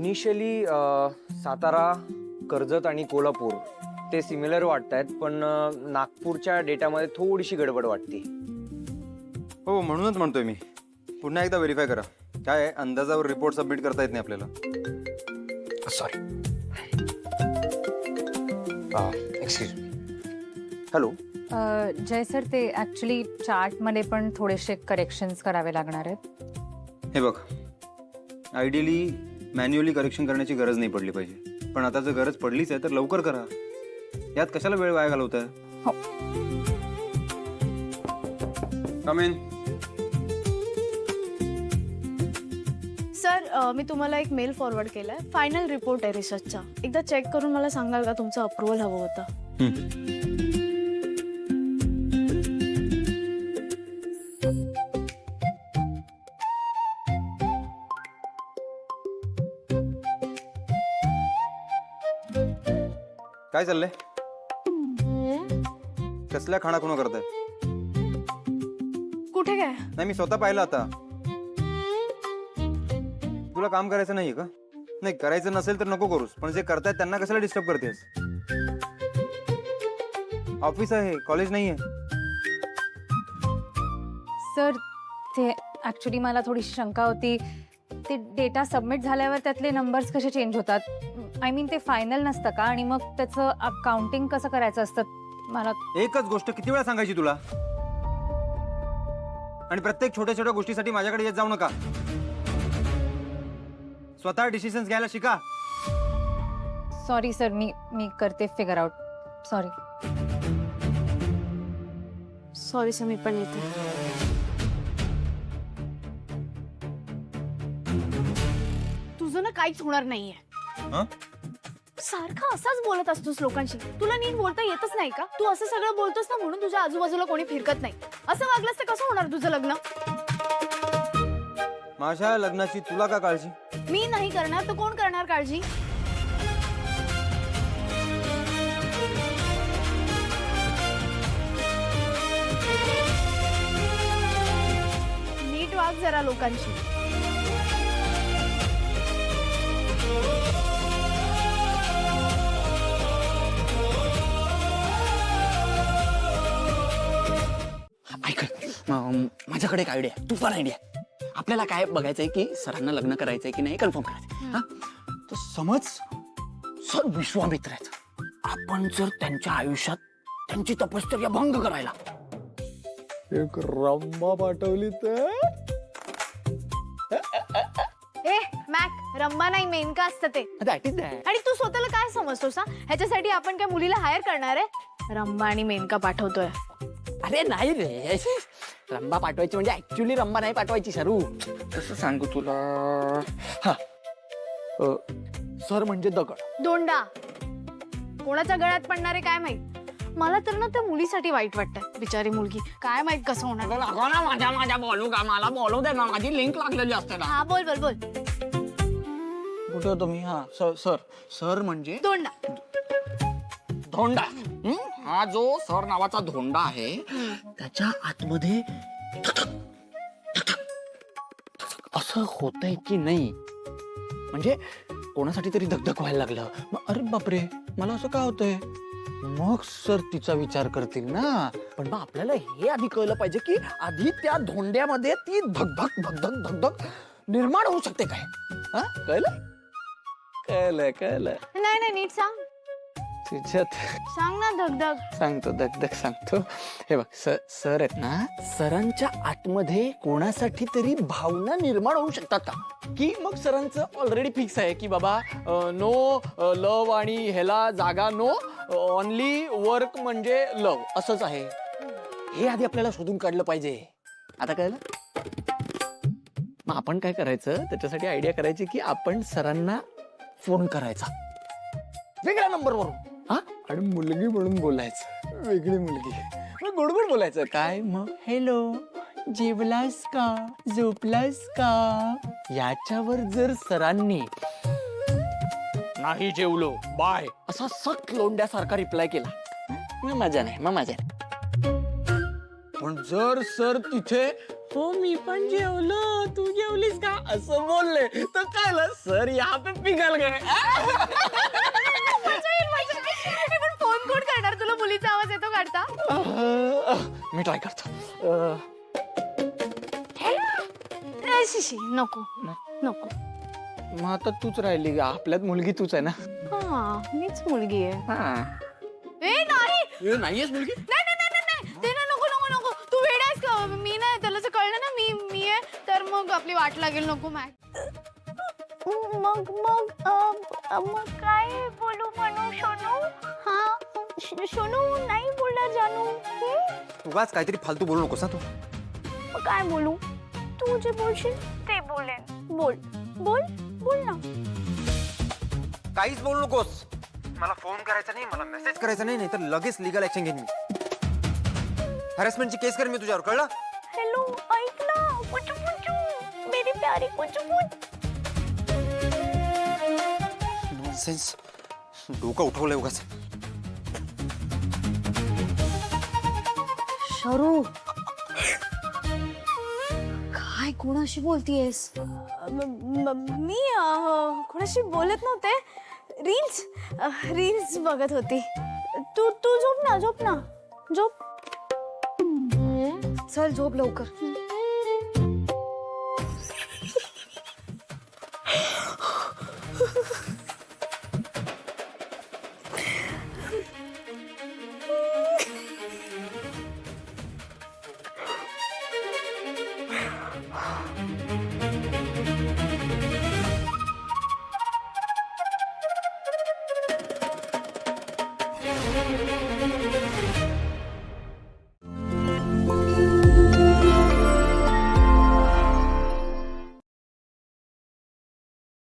Initially Satara, Karjat आणि कोल्हापूर ते similar वाटत आहेत, पण नागपूरच्या डेटामध्ये थोडीशी गडबड वाटते. हो, म्हणूनच म्हणतोय मी. पुन्हा एकदा व्हेरीफाय करा. काय आहे, अंदाजावर रिपोर्ट सबमिट करता येत नाही आपल्याला. सॉरी. Excuse me. हॅलो. जय सर, ते ॲक्च्युली चार्टमध्ये पण थोडेसे करेक्शन्स करावे लागणार आहेत. हे बघ, आयडियली मॅन्युअली करेक्शन करण्याची गरज नाही पडली पाहिजे, पण आता जर गरज पडलीच आहे तर लवकर करा. यात कशाला वेळ वाया घालवताय? हो. कम इन. सर, मी तुम्हाला एक मेल फॉरवर्ड केलाय. फायनल रिपोर्ट आहे रिसर्चचा. एकदा चेक करून मला सांगाल का? तुमचं अप्रुव्हल हवं होतं. काय चाललंय? कसल्या खाणाखुणा करताय? कुठे काय? नाही, मी स्वतः पाहिलं. आता तुला काम करायचं नाहीये का? नाही, करायचं नसेल तर नको करूस, पण जे करतायत त्यांना कशाला डिस्टर्ब करतेस? ऑफिस आहे, कॉलेज नाहीये. सर, ते ॲक्च्युली मला थोडीशी शंका होती. ते डेटा सबमिट झाल्यावर त्यातले नंबर्स कसे चेंज होतात? आय मीन, ते फायनल नसतं का? आणि मग त्याचं अकाउंटिंग कसं करायचं असतं? मला एकच गोष्ट किती वेळा सांगायची तुला? आणि प्रत्येक छोट्या छोट्या गोष्टीसाठी माझ्याकडे येत जाऊ नका. स्वतः डिसिजन्स घ्यायला शिका. सॉरी सर, मी करते figure out. Sorry. Sorry sir, मी पण येते. तुझं ना काहीच होणार नाहीये. हं? सारखा असाच बोलत असतोस लोकांशी. तुला नीट बोलता येतच नाही का? तू असं सगळं बोलतोस ना, म्हणून तुझ्या आजूबाजूला कोणी फिरकत नाही. असं वागलंस तर कसं होणार तुझं लग्न? माझ्या लग्नाची तुला का काळजी? मी नाही करणार तर कोण करणार काळजी? नीट वाग जरा लोकांशी. ऐक, माझ्याकडे एक आयडिया. तू पण आयडिया. आपल्याला काय बघायचंय की सरांना लग्न करायचंय की नाही कन्फर्म करायचंय. हा, तर समज सर विश्वामित्र आहेत. आपण जर त्यांच्या आयुष्यात त्यांची तपश्चर्या भंग करायला एक रंबा पाठवली तर? ए मॅक, रंबा नाही, मेनका असतं ते. That is that. आणि तू स्वतःला काय समजतोस? ह्याच्यासाठी आपण काय मुलीला हायर करणार आहे? रंबा आणि मेनका पाठवतोय. अरे नाही रे, रंबा पाठवायची म्हणजे ऍक्च्युली रंबा नाही पाठवायची. शरू, कसं सांगू तुला? हा, सर म्हणजे दगड. दोंडा. कोणाच्या गळ्यात पडणार आहे काय माहित. मला तर ना त्या मुलीसाठी वाईट वाटतंय. बिचारी मुलगी, काय माहित कसं होणार. माझ्या बोलू का? मला बोलू दे ना, माझी लिंक लागलेली असते ना. हा, बोल बोल बोल. कुठे तुम्ही? हा, सर. सर म्हणजे दोंडा. धोंडा. हा जो सर नावाचा धोंडा आहे, त्याच्या आतमध्ये असं होतंय की नाही, म्हणजे कोणासाठी तरी धगधग व्हायला लागलं. मग अरे बापरे, मला असं का होतंय? मग सर तिचा विचार करतील ना. पण मग आपल्याला हे आधी कळलं पाहिजे की आधी त्या धोंड्यामध्ये ती धगधग धगधग धगधग निर्माण होऊ शकते काय. हा, कळलं? कळलं कळलं. नाही नाही, नीट सांग. तुझ्यात सांग ना धगधग. सांगतो, धगधग सांगतो. हे बघ, सर आहेत ना, सरांच्या आतमध्ये कोणासाठी तरी भावना निर्माण होऊ शकतात का? की मग सरांचं ऑलरेडी फिक्स आहे की बाबा नो लव आणि ह्याला जागा नो, ओनली वर्क म्हणजे लव, असंच आहे. हे आधी आपल्याला शोधून काढलं पाहिजे. आता कळलं? मग आपण काय करायचं, त्याच्यासाठी आयडिया करायची की आपण सरांना फोन करायचा वेगळ्या नंबरवरून. हा, आणि मुलगी म्हणून बोलायचं, वेगळी मुलगी. मग गोड गोड बोलायचं. काय मग, हॅलो, जेवलास का, झोपलास का? याच्यावर जर सरांनी नाही जेवलो बाय असा सक लोंड्यासारखा रिप्लाय केला, मग मजा नाही, मग मजा नाही. पण जर सर तिथे हो मी पण जेवलो, तू जेवलीस का असं बोलले तर कळलं सर यहाँ पे पिघल गए. पण फोन कोण करणार तुला? मुलीचा आवाज येतो काढता? मी ट्राय करतो. शिशी नको नको. मग आता तूच राहिली का? आपल्यात मुलगी तूच आहे ना. हा मीच मुलगी आहे. ए नाही नाहीयेस मुलगी. नाही नाही नाही नाही ते ना नको नको नको. तू वेड आहेस का? मी नाही, त्याला जर कळलं ना मी आहे तर मग आपली वाट लागेल. नको मॅक. मग मग मग काय बोलू म्हणू? सोनू हा सोनू नाही बोलला जानू. उगाच काहीतरी फालतू बोलू नकोस ना तू. मग काय बोलू? तू जे बोलशील ते बोलेन. बोल बोल बोल ना. काहीच बोलू नकोस. मला फोन करायचा नाही, मला मेसेज करायचा नाही, नाही तर लगेच लिगल ऍक्शन घेईन मी. हॅरेसमेंटची केस करेन मी तुझ्यावर, कळलं? हेलो ऐक ना. पुचू पुचू मेरी प्यारी पुचू पुचू. नॉनसेन्स. डोकं उठवलंय उगाच. शरू काय कोणाशी बोलतीयस? मी कोणाशी बोलत नव्हते. रील्स बघत होती. तू झोप ना झोप ना झोप. चल झोप लवकर.